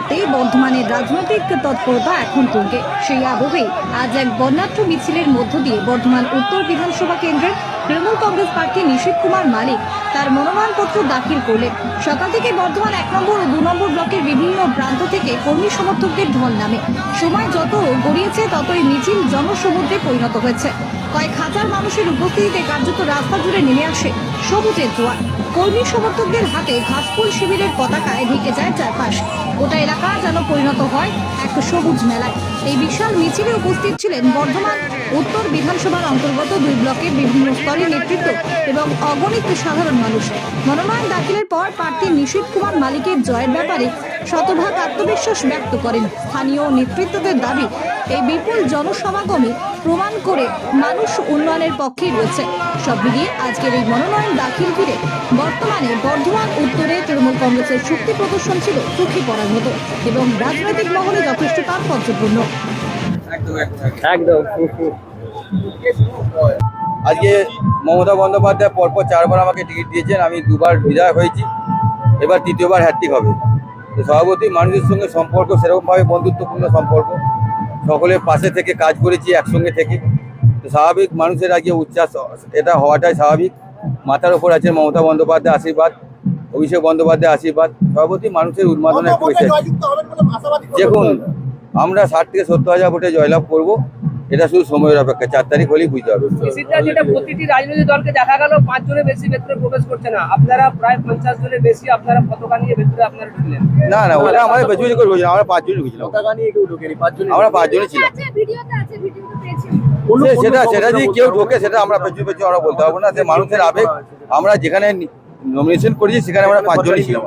করতে বর্ধমানের রাজনৈতিক তৎপরতা এখন তুঙ্গে। সেই আবহেই আজ এক বর্ণাঢ্য মিছিলের মধ্য দিয়ে বর্ধমান উত্তর বিধানসভা কেন্দ্রের তৃণমূল কংগ্রেস প্রার্থী নিশীথ কুমার মালিক তার মনোনয়নপত্র দাখিল করলেন। সকাল থেকে বর্ধমান 1 নম্বর ও 2 নম্বর ব্লকের বিভিন্ন প্রান্ত থেকে কর্মী সমর্থকদের ঢল নামে। সময় যত গড়িয়েছে ততই মিছিল জনসমুদ্রে পরিণত হয়েছে। কয়েক হাজার মানুষের উপস্থিতিতে কার্যত রাস্তা জুড়ে নেমে আসে সবুজের জোয়ার। কর্মী সমর্থকদের হাতে ঘাসফুল শিবিরের পতাকায় ঢেকে যায় চারপাশ। গোটা এলাকা যেন পরিণত হয় এক সবুজ মেলায়। এই বিশাল মিছিলে উপস্থিত ছিলেন বর্ধমান উত্তর বিধানসভার অন্তর্গত 2 ব্লকের বিভিন্ন স্তরের নেতৃত্ব এবং অগণিত সাধারণ মানুষ। মনোনয়ন দাখিলের পর প্রার্থী নিশীথ কুমার মালিকের জয়ের ব্যাপারে শতভাগ আত্মবিশ্বাস ব্যক্ত করেন। স্থানীয় নেতৃত্বদের দাবি, এই বিপুল জনসমাগমে প্রমাণ করে মানুষ উন্নয়নের পক্ষেই রয়েছে। সব মিলিয়ে আজকের এই মনোনয়ন দাখিল ঘিরে বর্তমানে বর্ধমান উত্তরে তৃণমূল কংগ্রেসের শক্তি প্রদর্শন ছিল চোখে পড়ার মতো এবং রাজনৈতিক মহলে যথেষ্ট তাৎপর্যপূর্ণ। একদম। আজকে মমতা বন্দ্যোপাধ্যায় পরপর 4 বার আমাকে টিকিট দিয়েছেন। আমি 2 বার বিধায়ক হয়েছি, এবার 3য় বার হ্যাট্রিক হবে। তো সভাপতি মানুষের সঙ্গে সম্পর্ক সেরকমভাবে বন্ধুত্বপূর্ণ সম্পর্ক, সকলের পাশে থেকে কাজ করেছি একসঙ্গে থেকে। তো স্বাভাবিক মানুষের আজকে উচ্ছ্বাস, এটা হওয়াটাই স্বাভাবিক। মাথার ওপর আছে মমতা বন্দ্যোপাধ্যায় আশীর্বাদ, অভিষেক বন্দ্যোপাধ্যায় আশীর্বাদ, সভাপতি মানুষের উন্মাদনা একটু এসেছে। দেখুন, আমরা 60 থেকে 70 হাজার ভোটে জয়লাভ করবো, এটা শুধু সময়ের অপেক্ষা। 4 তারিখ হলেই বুঝতে হবে। যেটা প্রতিটি রাজনৈতিক দলকে দেখা গেল 5 জনের বেশি ভেতরে প্রবেশ করছে না, আপনারা প্রায় 50 জনের বেশি আপনারা পতাকা নিয়ে ভেতরে আপনারা ঢুকলেন। না না, ওটা আমাদের বেজুরি করে বলছিলাম, আমরা 5 জন ঢুকেছিলাম। পতাকা নিয়ে কেউ ঢুকেনি, 5 জন আমরা 5 জনই ছিলাম। সেটা যদি কেউ ঢোকে সেটা আমরা পেছু আমরা বলতে পারবো না। সে মানুষের আবেগ। আমরা যেখানে নমিনেশন করেছি সেখানে আমরা 5 জনই ছিলাম।